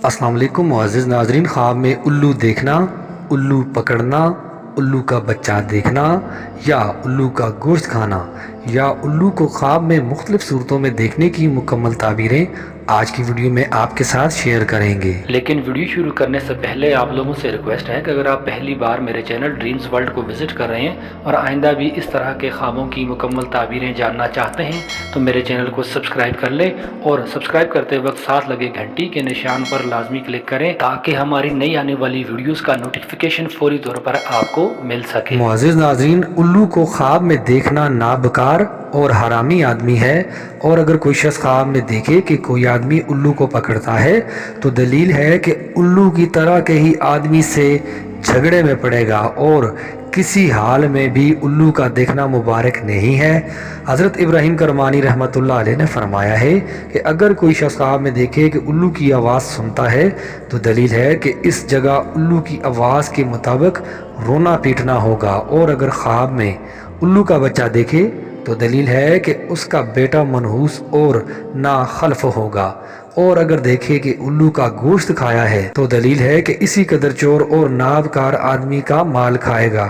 अस्सलाम वालेकुम मुअज़्ज़िज़ नाज़रीन। ख्वाब में उल्लू देखना, उल्लू पकड़ना, उल्लू का बच्चा देखना या उल्लू का गोश्त खाना या उल्लू को ख्वाब में मुख्तलिफ सूरतों में देखने की मुकम्मल ताबीरें आज की वीडियो में आपके साथ शेयर करेंगे। लेकिन वीडियो शुरू करने से पहले आप लोगों से रिक्वेस्ट है कि अगर आप पहली बार मेरे चैनल ड्रीम्स वर्ल्ड को विज़िट कर रहे हैं और आइंदा भी इस तरह के ख्वाबों की मुकम्मल ताबीरें जानना चाहते हैं तो मेरे चैनल को सब्सक्राइब कर लें और सब्सक्राइब करते वक्त साथ लगे घंटी के निशान पर लाजमी क्लिक करें ताकि हमारी नई आने वाली वीडियोस का नोटिफिकेशन फौरी तौर पर आपको मिल सके। मुअज़्ज़िज़ नाज़रीन, उल्लू को ख्वाब में देखना नाबकार और हरामी आदमी है, और अगर कोई शख्स ख्वाब में देखे कि कोई आदमी उल्लू को पकड़ता है तो दलील है कि उल्लू की तरह के ही आदमी से झगड़े में पड़ेगा और किसी हाल में भी उल्लू का देखना मुबारक नहीं है। हज़रत इब्राहीम करमानी रहमतुल्लाह अलैह ने फरमाया है कि अगर कोई शख्स ख्वाब में देखे कि उल्लू की आवाज़ सुनता है तो दलील है कि इस जगह उल्लू की आवाज़ के मुताबिक रोना पीटना होगा, और अगर ख्वाब में उल्लू का बच्चा देखे तो दलील है कि उसका बेटा मनहूस और नाखल्फ होगा, और अगर देखे कि उल्लू का गोश्त खाया है तो दलील है कि इसी कदर चोर और नाबकार आदमी का माल खाएगा।